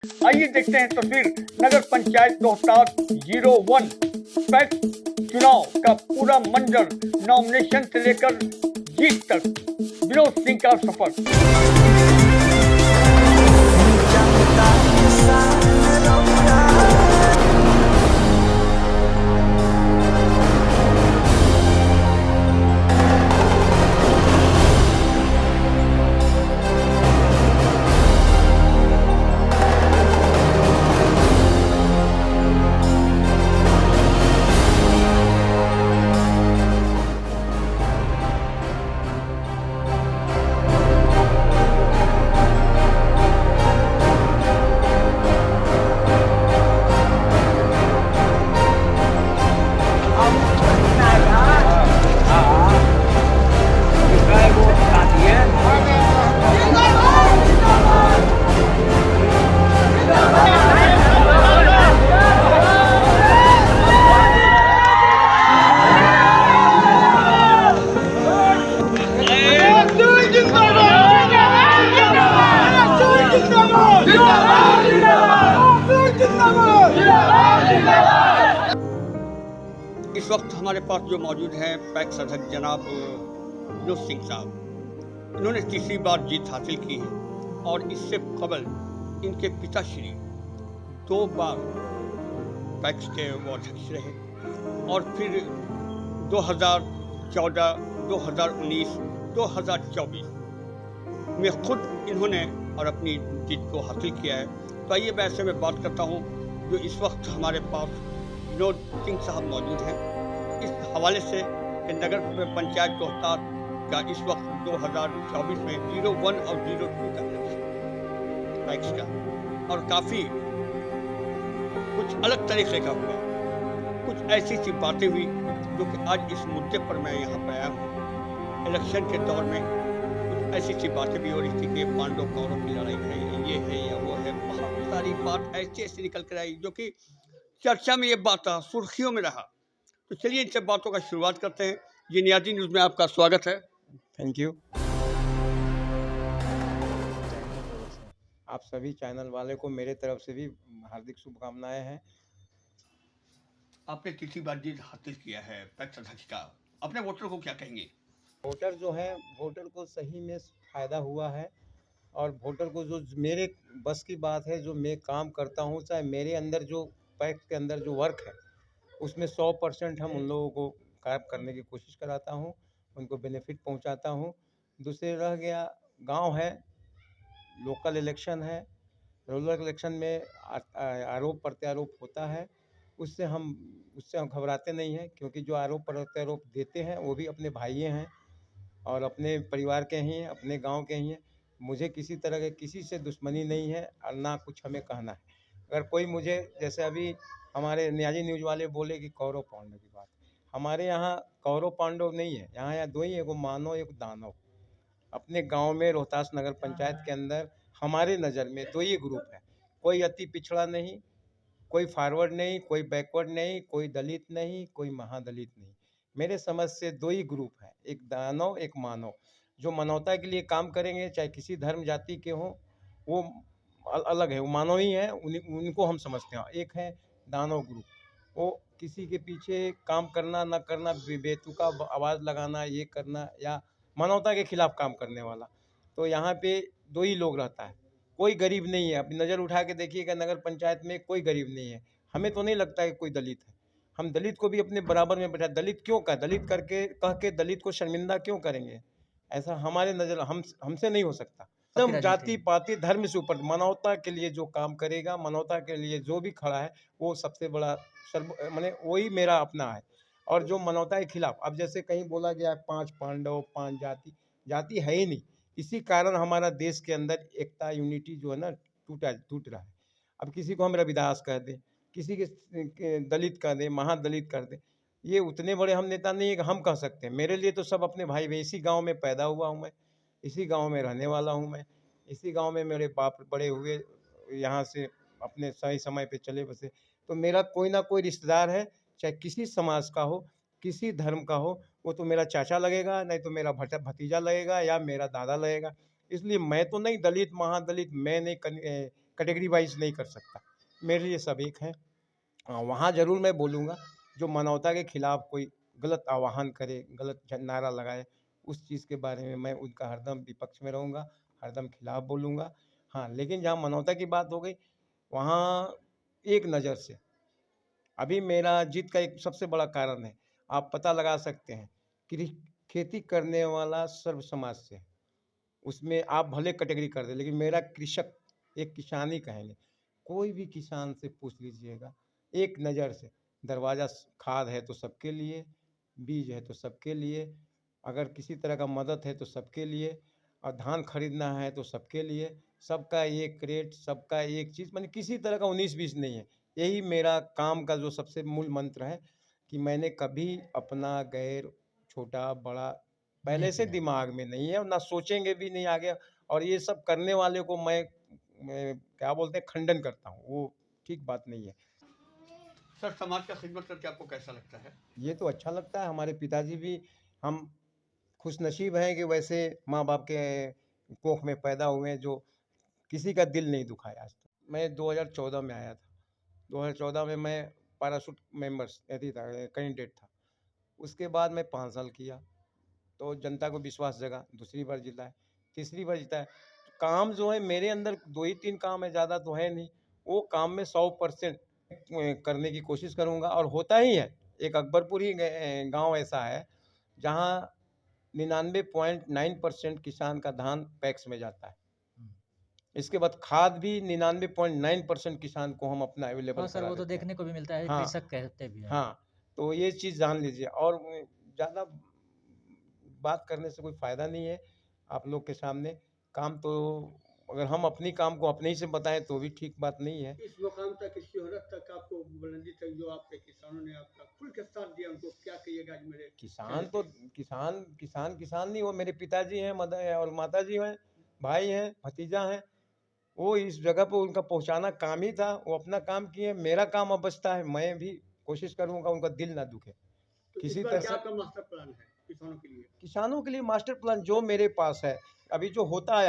आइए देखते हैं तस्वीर नगर पंचायत रोहतास 01 पैक्स चुनाव का पूरा मंजर। नॉमिनेशन से लेकर जीत तक विनोद सिंह का सफर। इस वक्त हमारे पास जो मौजूद हैं पैक्स अध्यक्ष जनाब विनोद सिंह साहब, इन्होंने तीसरी बार जीत हासिल की है और इससे कबल इनके पिताश्री 2 बार पैक्स के वो अध्यक्ष रहे और फिर 2014, 2019, 2024 में खुद इन्होंने और अपनी जीत को हासिल किया है। तो आइए मैं ऐसे में बात करता हूँ जो इस वक्त हमारे पास विनोद सिंह साहब मौजूद हैं, इस हवाले से कि नगर पंचायत रोहतास का इस वक्त 2024 में 01 और 02 का पैक्स का और काफ़ी कुछ अलग तरीके का हुआ, कुछ ऐसी सी बातें हुई जो कि आज इस मुद्दे पर मैं यहाँ पर आया हूँ। इलेक्शन के दौर में कुछ ऐसी सी बातें भी हो रही थी कि पांडव कौरव की लड़ाई है, ये है या वो है, बहुत सारी बात ऐसी ऐसी निकल कर आई जो कि चर्चा में ये बात रहा, सुर्खियों में रहा। तो चलिए इन सब बातों का शुरुआत करते हैं। ये नियाज़ी न्यूज़ में आपका स्वागत है। Thank you. आप सभी चैनल वाले को मेरे तरफ से भी हार्दिक शुभकामनाएं हैं। आपने तीसरी बार जीत हासिल किया है पैक्स अध्यक्ष का, अपने वोटर को क्या कहेंगे? वोटर जो है, वोटर को सही में फ़ायदा हुआ है और वोटर को जो मेरे बस की बात है, जो मैं काम करता हूँ, चाहे मेरे अंदर जो पैक्स के अंदर जो वर्क है उसमें 100% हम उन लोगों को काम करने की कोशिश कराता हूँ, उनको बेनिफिट पहुँचाता हूँ। दूसरे रह गया गांव है, लोकल इलेक्शन है, रूरल इलेक्शन में आरोप प्रत्यारोप होता है, उससे हम घबराते नहीं हैं, क्योंकि जो आरोप प्रत्यारोप देते हैं वो भी अपने भाई हैं और अपने परिवार के ही हैं, अपने गांव के ही हैं। मुझे किसी तरह के किसी से दुश्मनी नहीं है और ना कुछ हमें कहना है। अगर कोई मुझे, जैसे अभी हमारे नियाज़ी न्यूज़ वाले बोले कि कौरव पांडव की बात, हमारे यहाँ कौरव पांडव नहीं है, यहाँ 2 ही, एगो मानव एक दानव। अपने गांव में रोहतास नगर पंचायत के अंदर हमारे नज़र में 2 ही ग्रुप है, कोई अति पिछड़ा नहीं, कोई फॉरवर्ड नहीं, कोई बैकवर्ड नहीं, कोई दलित नहीं, कोई महादलित नहीं। मेरे समझ से 2 ही ग्रुप हैं, एक दानव एक मानव। जो मानवता के लिए काम करेंगे, चाहे किसी धर्म जाति के हों, वो अलग है, वो मानव ही है, उनको हम समझते हैं। एक है दानव ग्रुप, वो किसी के पीछे काम करना ना करना, बेतुका आवाज़ लगाना, ये करना, या मानवता के खिलाफ काम करने वाला। तो यहाँ पे 2 ही लोग रहता है, कोई गरीब नहीं है। अपनी नज़र उठा के देखिएगा, नगर पंचायत में कोई गरीब नहीं है। हमें तो नहीं लगता है कि कोई दलित है। हम दलित को भी अपने बराबर में बैठा, दलित क्यों का दलित करके कह के दलित को शर्मिंदा क्यों करेंगे? ऐसा हमारे नज़र हमसे नहीं हो सकता। एकदम जाति पाति धर्म से ऊपर मानवता के लिए जो काम करेगा, मानवता के लिए जो भी खड़ा है, वो सबसे बड़ा माने वही मेरा अपना है। और जो मानवता के खिलाफ, अब जैसे कहीं बोला गया 5 पांडव 5 जाति, जाति है ही नहीं। इसी कारण हमारा देश के अंदर एकता यूनिटी जो है ना, टूट रहा है। अब किसी को हम रविदास कह दें, किसी के दलित कह दें, महादलित कर दें, ये उतने बड़े हम नेता नहीं है कि हम कह सकते हैं। मेरे लिए तो सब अपने भाई भाई। इसी गांव में पैदा हुआ हूं मैं, इसी गांव में रहने वाला हूं मैं, इसी गांव में मेरे बाप बड़े हुए, यहाँ से अपने सही समय पे चले बसे। तो मेरा कोई ना कोई रिश्तेदार है, चाहे किसी समाज का हो, किसी धर्म का हो, वो तो मेरा चाचा लगेगा, नहीं तो मेरा भतीजा लगेगा या मेरा दादा लगेगा। इसलिए मैं तो नहीं दलित महादलित मैं नहीं कैटेगरी वाइज नहीं कर सकता। मेरे लिए सब एक हैं। वहाँ ज़रूर मैं बोलूँगा जो मानवता के खिलाफ कोई गलत आह्वान करे, गलत नारा लगाए, उस चीज़ के बारे में मैं उनका हरदम विपक्ष में रहूँगा, हरदम खिलाफ बोलूँगा। हाँ, लेकिन जहाँ मानवता की बात हो गई, वहाँ एक नज़र से अभी मेरा जीत का एक सबसे बड़ा कारण है, आप पता लगा सकते हैं, खेती करने वाला सर्व समाज से है। उसमें आप भले कैटेगरी कर दें, लेकिन मेरा कृषक एक किसानी कहेंगे। कोई भी किसान से पूछ लीजिएगा, एक नज़र से दरवाज़ा खाद है तो सबके लिए, बीज है तो सबके लिए, अगर किसी तरह का मदद है तो सबके लिए, और धान खरीदना है तो सबके लिए, सबका एक रेट, सबका एक चीज़, माने किसी तरह का 19-20 नहीं है। यही मेरा काम का जो सबसे मूल मंत्र है कि मैंने कभी अपना गैर, छोटा, बड़ा पहले नहीं से किया। दिमाग में नहीं है और ना सोचेंगे भी नहीं आगे। और ये सब करने वाले को मैं क्या बोलते हैं, खंडन करता हूँ, वो ठीक बात नहीं है। सर, समाज का खिदमत करके आपको कैसा लगता है? ये तो अच्छा लगता है, हमारे पिताजी भी, हम खुशनसीब हैं कि वैसे माँ बाप के कोख में पैदा हुए हैं जो किसी का दिल नहीं दुखाया आज तक। मैं 2014 में आया था। 2014 में मैं पैराशूट मेंबर्स यदि था, कैंडिडेट था। उसके बाद मैं 5 साल किया, तो जनता को विश्वास जगा, दूसरी बार जीता है, तीसरी बार जीता है। तो काम जो है मेरे अंदर 2 ही 3 काम है, ज़्यादा तो है नहीं। वो काम में 100% करने की कोशिश करूँगा और होता ही है। एक अकबरपुरी गाँव ऐसा है जहाँ 99.9% किसान का धान पैक्स में जाता है। इसके बाद खाद भी 99.9% किसान को हम अपना अवेलेबल हाँ सर, करा वो तो देते हैं। देखने को भी मिलता है, हाँ, कृषक कहते भी हैं। हाँ, तो ये चीज़ जान लीजिए। और ज़्यादा बात करने से कोई फ़ायदा नहीं है आप लोग के सामने। काम तो अगर हम अपनी काम को अपने ही से बताएं तो भी ठीक बात नहीं है। इस मुकाम तक, इस शोहरत तक, आपको बुलंदी तक जो आपके किसानों ने आपका खुल के साथ दिया, उनको क्या कहिएगा आज मेरे किसान तो किसान नहीं, वो मेरे पिताजी हैं, मदर है और माताजी हैं, भाई हैं, भतीजा हैं। वो इस जगह पे उनका पहुंचाना काम ही था, वो अपना काम किए, मेरा काम अब बचता है, मैं भी कोशिश करूंगा उनका दिल ना दुखे तो इस किसी बार तरह क्या से। आपका मास्टर प्लान है किसानों के लिए? किसानों के लिए मास्टर प्लान जो मेरे पास है, अभी जो होता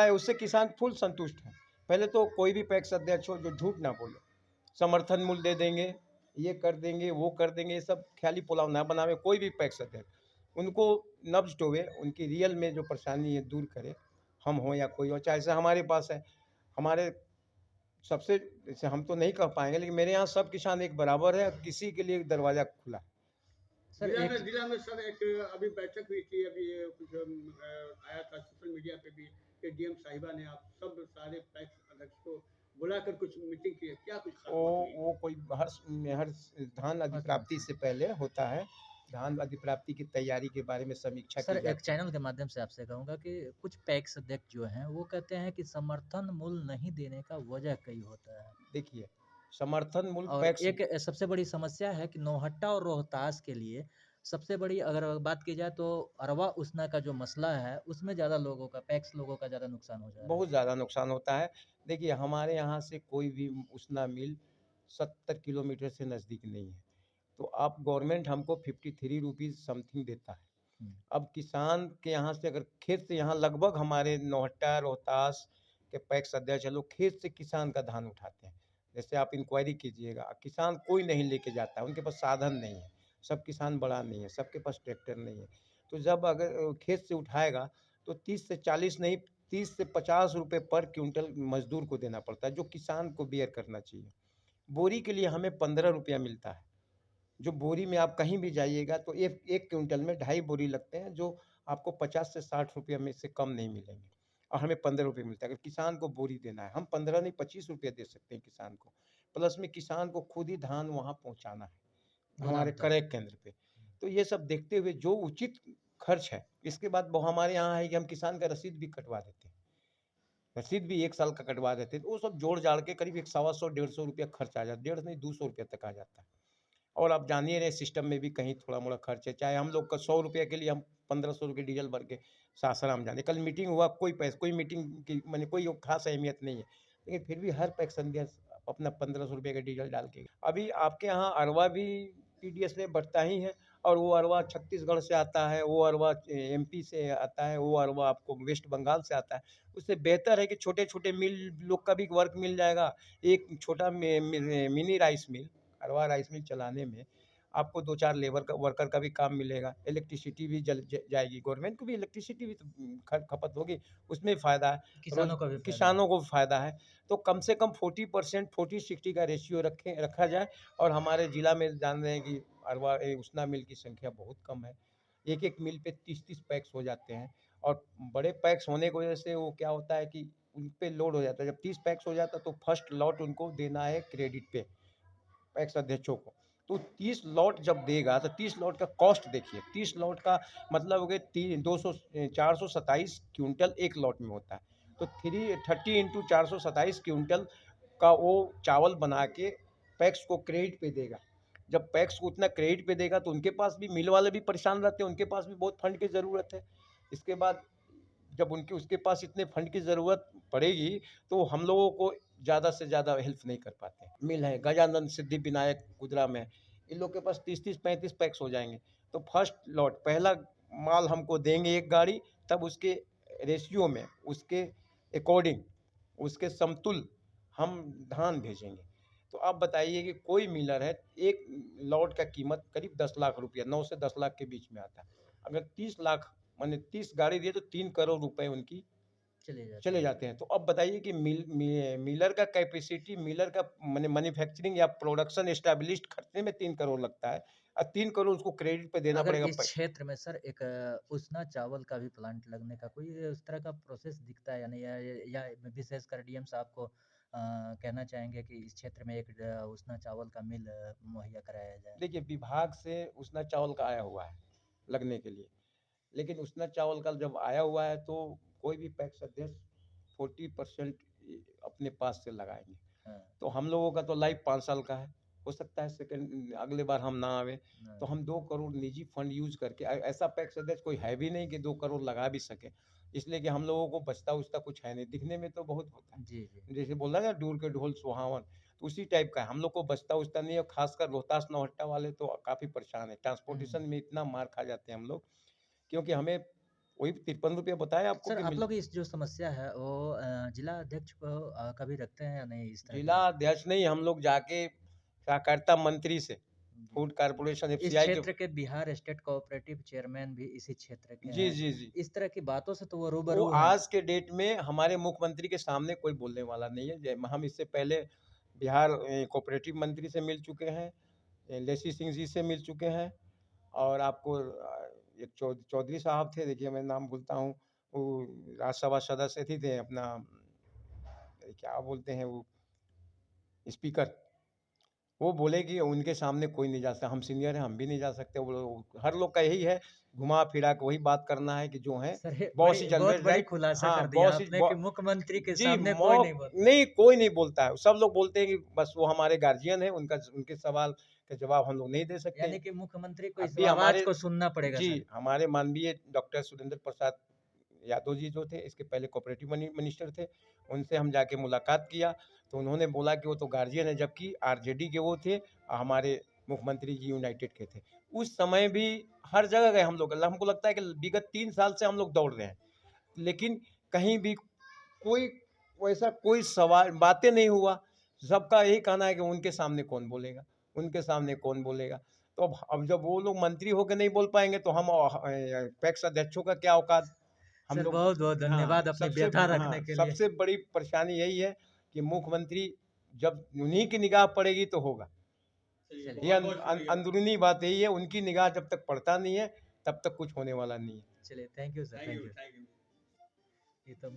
है उससे किसान फुल संतुष्ट है। पहले तो कोई भी पैक्स अध्यक्ष हो जो झूठ ना बोले, समर्थन मूल्य दे देंगे, ये कर देंगे, वो कर देंगे, ये सब ख्याली पुलाव ना बनावे। कोई भी पैक्स अध्यक्ष उनको नब्ज टोवे, उनकी रियल में जो परेशानी है दूर करे, हम हो या कोई हो, चाहे से हमारे पास है। हमारे सबसे, जैसे हम तो नहीं कह पाएंगे, लेकिन मेरे यहाँ सब किसान एक बराबर है, किसी के लिए दरवाज़ा खुला है। सर एक जिला में सर एक अभी बैठक हुई थी, अभी कुछ आया था सोशल मीडिया पे भी कि डीएम साहिबा ने आप सब सारे पैक्स अध्यक्ष को बुलाकर कुछ मीटिंग की है, क्या कुछ खास बात हुई? वो कोई हर धान अधिप्राप्ति से पहले होता है। धान अधिप्राप्ति की तैयारी के बारे में समीक्षा सर की एक जाती है। चैनल के माध्यम से आपसे कहूँगा कि कुछ पैक्स अध्यक्ष जो हैं वो कहते हैं कि समर्थन मूल्य नहीं देने का वजह कई होता है, देखिए, समर्थन मूल्य और पैक्स, एक सबसे बड़ी समस्या है कि नौहट्टा और रोहतास के लिए सबसे बड़ी अगर बात की जाए तो अरवा उसना का जो मसला है उसमें ज़्यादा लोगों का, पैक्स लोगों का ज़्यादा नुकसान हो जा रहा है। बहुत ज़्यादा नुकसान होता है। देखिए, हमारे यहाँ से कोई भी उसना मिल 70 किलोमीटर से नज़दीक नहीं है। तो अब गवर्नमेंट हमको 53 रुपीज़ समथिंग देता है। अब किसान के यहाँ से, अगर खेत से, यहाँ लगभग हमारे नौहट्टा, रोहतास के पैक्स अध्यक्ष लोग खेत से किसान का धान उठाते हैं। जैसे आप इंक्वायरी कीजिएगा, किसान कोई नहीं लेके जाता है, उनके पास साधन नहीं है। सब किसान बड़ा नहीं है, सबके पास ट्रैक्टर नहीं है। तो जब अगर खेत से उठाएगा तो 30 से 40 नहीं, 30 से 50 रुपये पर क्विंटल मजदूर को देना पड़ता है, जो किसान को बेयर करना चाहिए। बोरी के लिए हमें 15 रुपया मिलता है। जो बोरी में आप कहीं भी जाइएगा तो एक क्विंटल में 2.5 बोरी लगते हैं, जो आपको 50 से 60 रुपया में से कम नहीं मिलेंगे, और हमें 15 रुपये मिलता है। अगर किसान को बोरी देना है, हम 15 नहीं 25 रुपया दे सकते हैं किसान को। प्लस में किसान को खुद ही धान वहाँ पहुँचाना है हमारे गोदाम तक। क्रय केंद्र पे। तो ये सब देखते हुए जो उचित खर्च है, इसके बाद वो हमारे यहाँ है कि हम किसान का रसीद भी कटवा देते हैं। रसीद भी 1 साल का कटवा देते हैं, तो वो सब जोड़ जाड़ के करीब एक 125-150 रुपया खर्च आ जाता है, 150 नहीं 200 रुपया तक आ जाता है। और आप जानिए रहे सिस्टम में भी कहीं थोड़ा मोड़ा खर्च है, चाहे हम लोग का 100 रुपये के लिए हम 1500 रुपये डीजल भर के सासाराम जाने। कल मीटिंग हुआ, कोई मीटिंग की मैंने कोई खास अहमियत नहीं है, लेकिन फिर भी हर पैक्स अपना 1500 रुपये का डीजल डाल के। अभी आपके यहाँ अरवा भी पीडीएस में बढ़ता ही है, और वो अरवा छत्तीसगढ़ से आता है, वो अरवा एमपी से आता है, वो अरवा आपको वेस्ट बंगाल से आता है। उससे बेहतर है कि छोटे-छोटे मिल लोग का भी वर्क मिल जाएगा। एक छोटा मिनी राइस मिल, अरवा राइस मिल चलाने में आपको 2-4 लेबर का वर्कर का भी काम मिलेगा। इलेक्ट्रिसिटी भी जल ज जाएगी, गवर्नमेंट को भी इलेक्ट्रिसिटी भी तो खपत होगी, उसमें फ़ायदा है। रोज़ किसानों का भी फायदा है। किसानों को फ़ायदा है। तो कम से कम 40% 40-60 का रेशियो रखा जाए। और हमारे ज़िला में जान रहे हैं कि उसना मिल की संख्या बहुत कम है। एक-एक मिल पे 30-30 पैक्स हो जाते हैं। और बड़े पैक्स होने की वजह से वो क्या होता है कि उन पे लोड हो जाता है। जब 30 पैक्स हो जाता है तो फर्स्ट लॉट उनको देना है क्रेडिट पे, पैक्स अध्यक्षों को। तो 30 लॉट जब देगा तो 30 लॉट का कॉस्ट देखिए, 30 लॉट का मतलब हो गए 427 क्विंटल एक लॉट में होता है। तो 30 इंटू 427 क्विंटल का वो चावल बना के पैक्स को क्रेडिट पे देगा। जब पैक्स को उतना क्रेडिट पे देगा तो उनके पास भी, मिल वाले भी परेशान रहते हैं, उनके पास भी बहुत फंड की ज़रूरत है। इसके बाद जब उसके पास इतने फंड की ज़रूरत पड़ेगी तो हम लोगों को ज़्यादा से ज़्यादा हेल्प नहीं कर पाते। मिल है गजानंद सिद्धिविनायक कुदरा में, इन लोग के पास 30-35 पैक्स हो जाएंगे। तो फर्स्ट लॉट पहला माल हमको देंगे एक गाड़ी, तब उसके रेशियो में, उसके अकॉर्डिंग, उसके समतुल हम धान भेजेंगे। तो आप बताइए कि कोई मिलर है, एक लॉट का कीमत करीब 10 लाख रुपया, 9 से 10 लाख के बीच में आता है। अगर 30 लाख माने 30 गाड़ी दिए तो 3 करोड़ रुपए उनकी चले जाते हैं। तो अब बताइए कि मिलर का कैपेसिटी, मिलर का मैन्युफैक्चरिंग या प्रोडक्शन एस्टैब्लिश्ड करने में 3 करोड़ लगता है, और 3 करोड़ उसको क्रेडिट पे देना अगर पड़ेगा। इस क्षेत्र में सर एक उसना चावल का भी प्लांट लगने का कोई उस तरह का प्रोसेस दिखता है या नहीं, या विशेषकर डीएम साहब को कहना चाहेंगे कि इस क्षेत्र में एक उसना चावल का मिल मुहैया कराया जाए? देखिए, विभाग से उसना चावल का आया हुआ है लगने के लिए, लेकिन उसना चावल का जब आया हुआ है तो कोई भी पैक्स अध्यक्ष 40% अपने पास से लगाएंगे। हाँ, तो हम लोगों का तो लाइफ 5 साल का है। हो सकता है सेकंड अगले बार हम ना आवे, तो हम 2 करोड़ निजी फंड यूज़ करके, ऐसा पैक्स अध्यक्ष कोई है भी नहीं कि 2 करोड़ लगा भी सके। इसलिए कि हम लोगों को बचता-उचता कुछ है नहीं, दिखने में तो बहुत होता है। जी, जी। जैसे बोला ना दूर के ढोल सुहावन, तो उसी टाइप का है। हम लोग को बचता-उचता नहीं है, और खासकर रोहतास नौहट्टा वाले तो काफ़ी परेशान हैं। ट्रांसपोर्टेशन में इतना मार खा जाते हैं हम लोग, क्योंकि हमें वही 53 रुपए बताया आपको सर कि आप मिल लोग इस जो समस्या है वो जिला अध्यक्ष को कभी रखते हैं या नहीं इस तरह जिला की? अध्यक्ष नहीं, हम लोग जाके सहकारिता मंत्री से, जी। फूड कारपोरेशन इस एफसीआई के। क्षेत्र के बिहार स्टेट कोऑपरेटिव चेयरमैन भी इसी क्षेत्र के जी, हैं। जी, जी। इस तरह की बातों से तो वो वो रूबरू हैं। आज के डेट में हमारे मुख्यमंत्री के सामने कोई बोलने वाला नहीं है। हम इससे पहले बिहार कोऑपरेटिव मंत्री से मिल चुके हैं, लेसी सिंह जी से मिल चुके हैं, और आपको एक चौधरी साहब थे, देखिए मैं नाम भूलता हूँ, वो राज्यसभा सदस्य ही थे अपना, क्या बोलते हैं वो, स्पीकर। वो बोले कि उनके सामने कोई नहीं जा सकता, हम सीनियर हैं, हम भी नहीं जा सकते। हर लोग का यही है, घुमा फिरा के वही बात करना है कि जो है सर ये बॉस इज बहुत ऑलवेज बड़ी राइट। खुलासा हाँ, कर दिया बॉस इज आपने कि मुख्यमंत्री के जी, सामने कोई नहीं बोलता। नहीं, कोई नहीं बोलता है। सब लोग बोलते हैं कि बस वो हमारे गार्जियन है, उनके सवाल का जवाब हम लोग नहीं दे सकते। यानी कि मुख्यमंत्री को इस अभी आवाज हमारे को सुनना पड़ेगा जी, सर। हमारे माननीय डॉक्टर सुरेंद्र प्रसाद यादव जी जो थे, इसके पहले कोऑपरेटिव मिनिस्टर थे, उनसे हम जाके मुलाकात किया, तो उन्होंने बोला कि वो तो गार्जियन है, जबकि आरजेडी के वो थे, हमारे मुख्यमंत्री जी यूनाइटेड के थे। उस समय भी हर जगह गए हम लोग, हमको लगता है कि विगत 3 साल से हम लोग दौड़ रहे हैं, लेकिन कहीं भी कोई वैसा कोई सवाल बातें नहीं हुआ। सबका यही कहना है कि उनके सामने कौन बोलेगा, उनके सामने कौन बोलेगा। तो अब जब वो लोग मंत्री होकर नहीं बोल पाएंगे तो हम पैक्स अध्यक्षों का क्या औकात। हम सर लोग बहुत बहुत हाँ, धन्यवाद अपनी व्यथा रखने के लिए। सबसे बड़ी परेशानी यही है कि मुख्यमंत्री जब उन्हीं की निगाह पड़ेगी तो होगा। ये अंदरूनी बात यही है, उनकी निगाह जब तक पड़ता नहीं है तब तक कुछ होने वाला नहीं है। चलिए thank you sir, thank you. ये तो